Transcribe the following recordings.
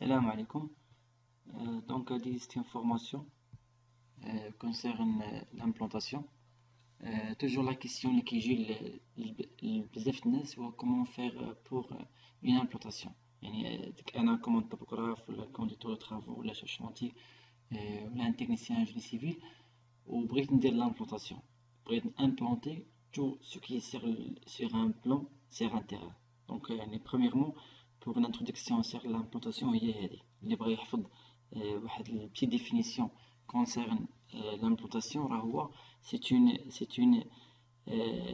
Salam alaikum. Donc, cette information concerne l'implantation. Toujours la question qui gît comment faire pour une implantation. أنا كمون طبقراف ولا كونديتور travaux ولا chef chantier ولا un technicien génie civil وبغيت ندير l'implantation. بغيت implanter tout ce qui est sur un plan sur un terrain. Donc premièrement pour une introduction sur l'implantation هي هذه اللي بغى يحفظ واحد البيت définition concerne l'implantation راه هو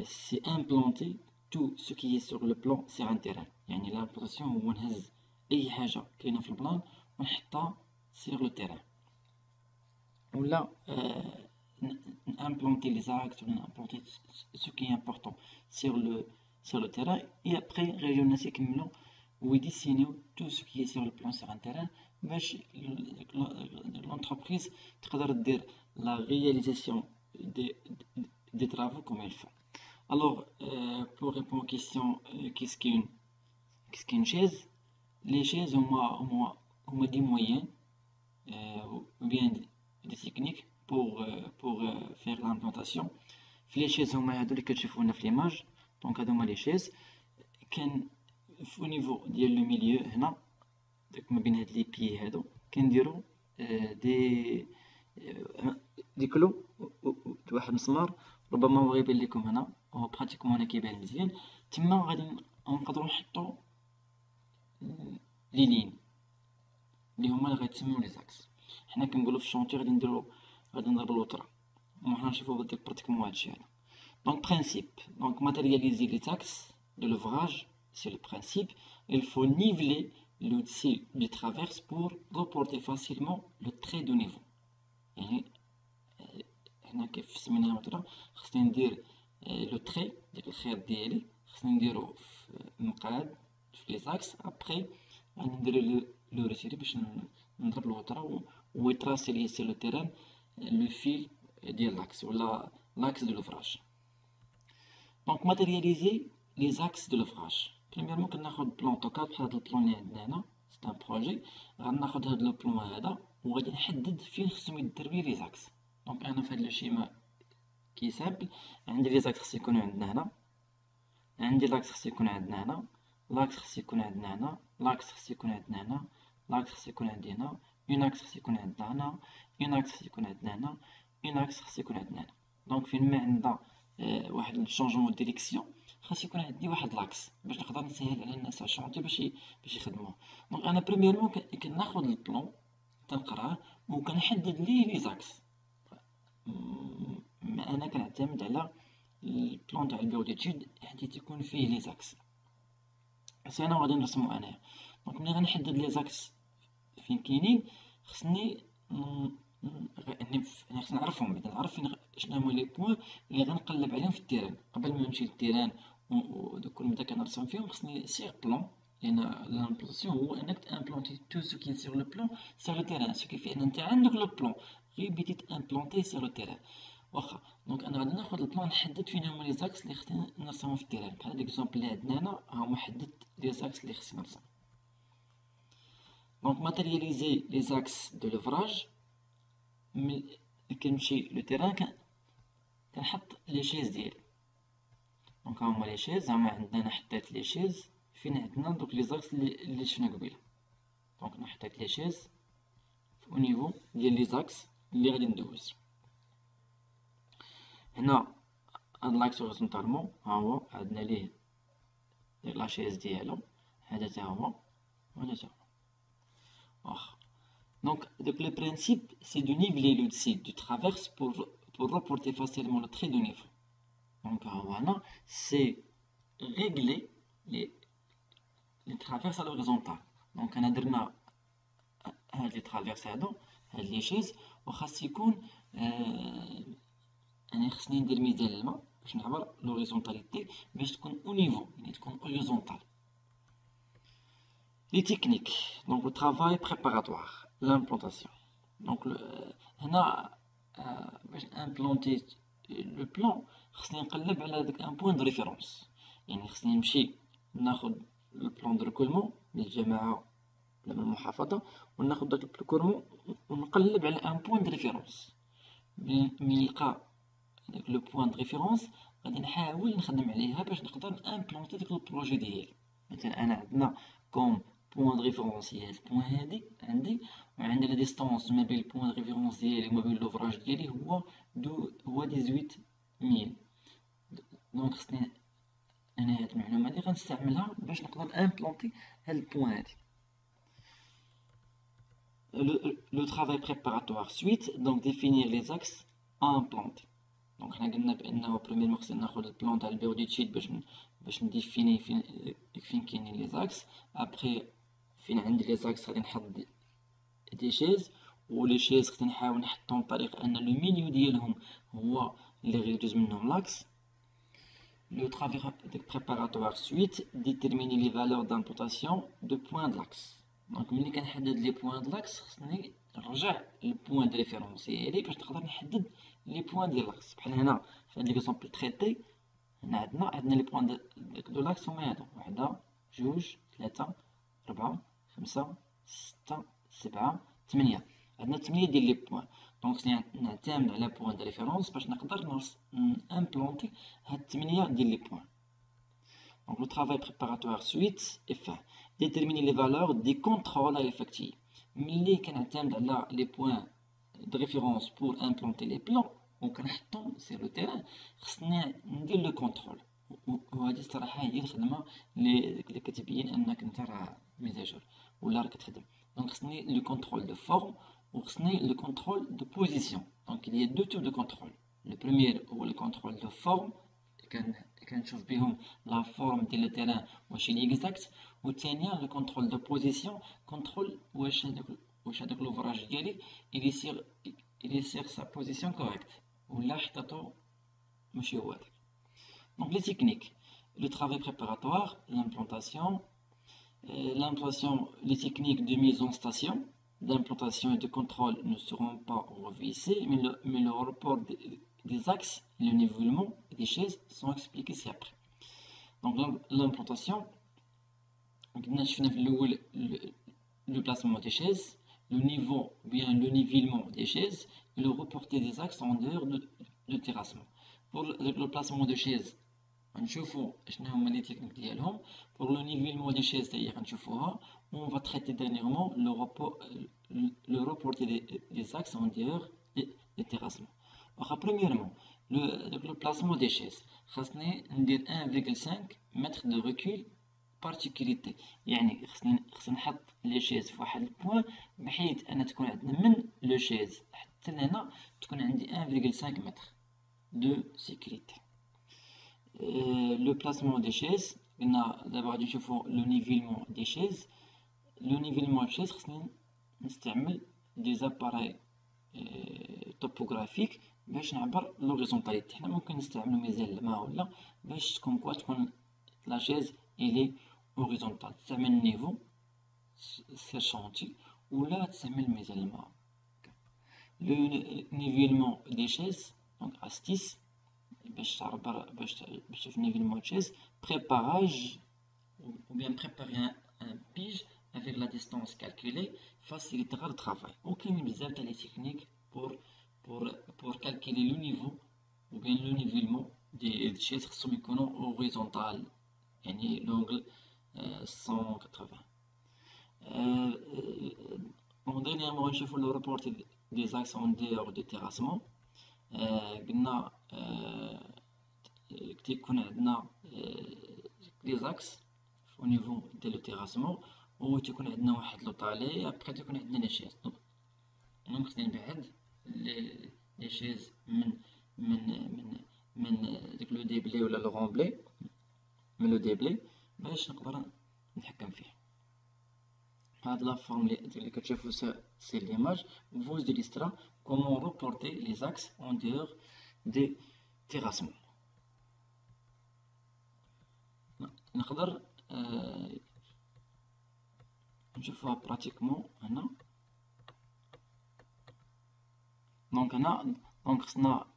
c'est implanter tout ce qui est sur le plan sur un terrain. يعني l'implantation هو نهز أي حاجة كاينة في البلان ونحطها sur le terrain ولا implanter les axes ou implanter ce qui est important sur le terrain et après غيجيو الناس يكملوا ويديسينيو tout ce qui est sur le plan sur un terrain باش l'entreprise تقدر دير la réalisation des travaux comme il faut. Alors pour répondre aux questions qu'est-ce qu'une chaise? Les chaises ont des moyens ou bien des techniques pour faire l'implantation. Les chaises هما هادو اللي كتشوفونا في l'image. Donc هادو هما les chaises. كان au niveau ديال لو ميليو هنا داك ما بين هاد لي بيي هادو كنديرو دي كلو واحد المسمار ربما هو غيبان لكم هنا هو براتيكمون هنا كيبان مزيان تما غادي نقدروا نحطو لي لين اللي هما اللي غيتسميو لي زاكس. حنا كنقولوا في الشونتي غادي نضربو الوتره وحنا نشوفو براتيكمون هادشي هذا. Donc principe, donc matérialiser les axes de l'ouvrage, c'est le principe. Il faut niveler l'outil de traverse pour reporter facilement le trait de niveau. يعني هنا كيف سميناها مثلا خصني ندير لو تري ديك الخيط ديالي خصني نديرو في المقاد في لي زاكس ابري غادي ندير لو ريتيري باش نضرب الوتره ويتراسي لي سي لو تيران لو فيل ديال لاكس ولا لاكس دو لوفراج. دونك ماتيرياليزي لي زاكس دو لوفراج. بريميرمون كناخد بلان اوتوكاد بحال هاد البلان اللي عندنا هنا سي ان بروجي غناخد هاد لو بلان هذا وغادي نحدد فين خصهم يدير بيه لي زاكس. دونك انا في هاد لو شيما كي سامبل عندي لي زاكس خصو يكونوا عندنا هنا عندي لاكس خصو يكون عندنا هنا لاكس خصو يكون عندنا هنا لاكس خصو يكون عندنا هنا لاكس خصو يكون عندي هنا اون اكس خصو يكون عندنا هنا اون اكس خصو يكون عندنا هنا اون اكس خصو يكون عندنا هنا. دونك فين ما عندنا واحد الشونجمون ديريكسيون خاص يكون عندي واحد لاكس باش نقدر نسهل على الناس على الشونتي باش يخدموه. دونك انا بريميرمون كناخد البلون تنقراه وكنحدد لي زاكس. انا كنعتمد على البلون تاع البيرو ديتود حيت تيكون فيه لي زاكس سي انا غادي نرسمو انايا. دونك ملي غنحدد لي زاكس فين كاينين خصني خصني نعرفهم بعدا نعرف فين شنو هما لي بوين اللي غنقلب عليهم في التيران قبل ما نمشي للتيران ودوك نبدا كنرسم فيهم. خصني سيغ بلون لان لامبلونطاسيون هو انك تامبلونتي تو سو كي سيغ لو بلون سيغ لو تيران سو كي في ان انت عندك لو بلون غير بديتي تامبلونتي سيغ لو تيران واخا. دونك انا غادي ناخد البلان نحدد فين هما لي زاكس اللي خصني نرسمهم في التيران. بحال ليكزومبل اللي عندنا هنا ها هما حددت لي زاكس اللي خصني نرسم. دونك ماتيرياليزي لي زاكس دو لوفراج كنمشي لو تيران كنحط لي شيز ديالي. دونك هاهما لي شيز هاهما عندنا انا حطيت لي شيز فين عندنا دوك لي زاكس اللي شفنا قبيله. دونك انا حطيت لي شيز او نيفو ديال لي زاكس اللي غادي ندوز. هنا هاد لاكس هوريزونطالمون ها هو عندنا ليه لا شيز ديالو هذا تا هو وهذا تا هو واخا. Donc, le principe, c'est de niveler le site du traverse pour reporter facilement le trait de niveau. Donc, voilà, c'est régler les traverses à l'horizontale. Donc, on a dit les traverses à les chaises, ou خاص أنا خصني ندير ميزان الماء باش نعبر l'horizontalité باش تكون au niveau يعني تكون horizontal. Les techniques, donc le travail préparatoire, l'implantation. Donc هنا باش implanter le plan خصني نقلب على داك un point de référence. يعني خصني نمشي ناخد le plan de recollement للجماعة من المحافظة، وناخد داك البلوكورمون ونقلب على ان بوان دو ريفيرونس. من نلقى داك لو بوان دو ريفيرونس غادي نحاول نخدم عليها باش نقدر امبلونتي داك البروجي ديالي. مثلا انا عندنا كوم بوان دو ريفيرونس هي البوان هادي عندي، وعندي لا ديستونس ما بين البوان دو ريفيرونس ديالي وما بين لوفراج ديالي هو 18000. دونك خصني انا هاد المعلومه هادي غنستعملها باش نقدر امبلونتي هاد البوان هادي. Le travail préparatoire suite, donc définir les axes à implanter. Donc حنا قلنا بانه بريميرمون خصنا ناخد البلان تاع البيرو ديتشيت باش نديفيني فين كاينين لي زاكس. ابري فين عندي لي زاكس غادي نحط دي شيز، ولي شيز خصني نحاول نحطهم بطريقه ان لو ميليو ديالهم هو اللي غيدوز منهم لاكس. Le travail préparatoire suite déterminer les valeurs d'implantation de points de l'axe. Donc ملي كنحدد لي بوين د لاكس خصني نرجع للبوين دو ريفيرونس ديالي باش نقدر نحدد لي بوين ديال لاكس. بحال هنا في هاد ليكزومبل تريتي هنا عندنا لي بوين دو لاكس هما هادو: 1 2 3 4 5 6 7 8. عندنا 8 ديال لي بوين. دونك خصني نعتمد على بوين دو ريفيرونس باش نقدر امبلونتي هاد 8 ديال لي بوين. Donc le travail préparatoire suite est fait. Déterminer les valeurs des contrôles à effectuer. ملي كنعتمد على لي بوين دو ريفيرونس بور امبلونتي لي بلان وكنحطهم سير لو تيران، خصني ندير لو كونترول. وهادي الصراحه هي الخدمه اللي كتبين انك انت راه ميزاجور ولا راك كتخدم. دونك خصني لو كونترول دو فورم وخصني لو كونترول دو بوزيسيون. دونك il y a deux types de contrôle. Le premier هو le contrôle de forme، كنشوف بهم لا فورم ديال لو تيران واش هي اكزاكت، والثانيه لو كونترول دو بوزيسيون، كونترول واش هذاك لوفراج ديالي il سيغ سا بوزيسيون كوريكت ولا حطيتو ماشي هو هذاك. دونك لي تكنيك: لو ترافاي بريباراتوار، l'implantation, les techniques de mise en station d'implantation et de contrôle ne seront pas revues ici, mais le report des axes et le nivellement des chaises sont expliqués ci-après. Donc l'implantation, le placement des chaises, le niveau, bien le nivellement des chaises et le reporter des axes en dehors de terrassement. Pour le placement de chaises, نشوفوا شنو هما لي تكنيك ديالهم. pour le nivellement des chaises تاهي غنشوفوها. on va traiter dernièrement le report des axes en dehors des terrassements. واخا premièrement le placement des chaises خاصني ندير 1,5 متر de recul par sécurité. يعني خاصني نحط لي شيز في واحد البوان بحيث ان تكون عندنا من لو شيز حتى لهنا تكون عندي 1,5 متر de sécurité. Le placement des chaises, d'abord le nivellement des chaises. Le nivellement des chaises, نستعمل des appareils topographiques باش نعبر l'horizontalité. حنا ممكن نستعملو ميزان الماء ولا باش تكون لا شيز إلي هوريزونتال، تستعمل النيفو سير شونتي ولا تستعمل ميزان الماء. Le nivellement des chaises, donc astuce باش تشوف نيفيلمون شيز: préparage ou bien préparer un pige avec la distance calculée facilitera le travail. وكاين بزاف تاع لي تكنيك pour calculer le niveau ou bien le nivellement des chaises خصهم يكونوا horizontal، يعني l'angle 180. dernièrement نشوفوا le report des axes en dehors du terrassement. قلنا تيكون عندنا لي زاكس au niveau ديال لو تيراسمون و تيكون عندنا واحد لو طالي، ابخي تيكون عندنا لي شيز. دونك خصني نبعد لي شيز من ديك لو ديبلي ولا لو غومبلي، من لو ديبلي باش نقدر نتحكم فيه. هاد لا فورم اللي كتشوفو سي ليماج vous illustre comment reporter les axes en dehors des terrassements. نقدر نشوفوها براتيكمون هنا. دونك هنا خصنا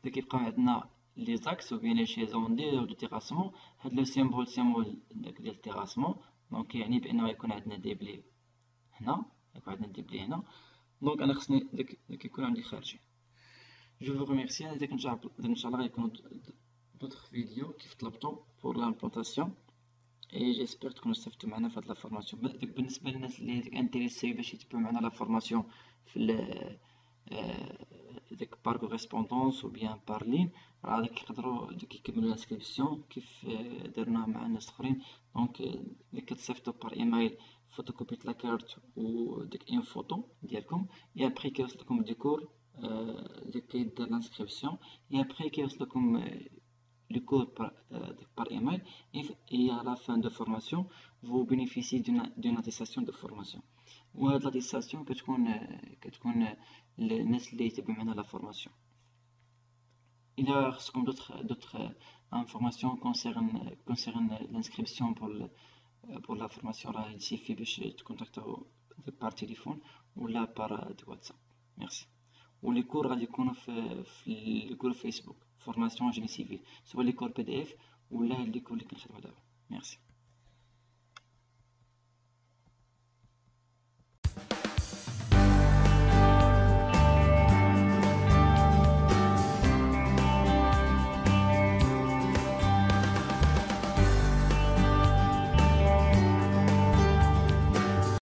كيبقاو عندنا لي زاكس و بين لي شيز اون ديور دو تيراسمون. هاد لو سيمبول داك ديال التيراسمون دونك يعني بانه غيكون عندنا ديبلي هنا يقعد ندير بلي هنا. دونك انا خصني داك يكون عندي خارجي. جو فو ريميرسي. هذاك ان شاء الله غيكونوا دوطخ فيديو كيف طلبتو بور لامبلونطاسيون. اي جيسبر تكونوا استفدتوا معنا في هاد لا فورماسيون. بالنسبه للناس اللي انتريسي باش يتبعوا معنا لا فورماسيون في ديك بار كوريسبوندونس و بيان بار لين، راه داك يقدروا يكملوا الانسكريبسيون كيف درناها مع الناس الاخرين. دونك اللي كتصيفطوا بار ايميل فوتوكوبي لا كارت و ديك اون فوتو ديالكم، اي ابري كيوصلكم دي كور اللي كيدير لانسكريبسيون، اي ابري كيوصلكم le cours par email, et à la fin de formation, vous bénéficiez d'une attestation de formation. وهاد l'attestation كتكون للناس اللي يتبعوا معنا لا فورماسيون. إلا خصكم d'autres informations concernant l'inscription pour la formation, راه يسيفي باش تكونتاكتاو par téléphone ولا par WhatsApp. Merci. ولي كور غادي يكونوا في الجروب فيسبوك فورماسيون جيني سيفيل، سواء لي كور PDF ولا لي كور اللي كنخدمو دابا. ميرسي.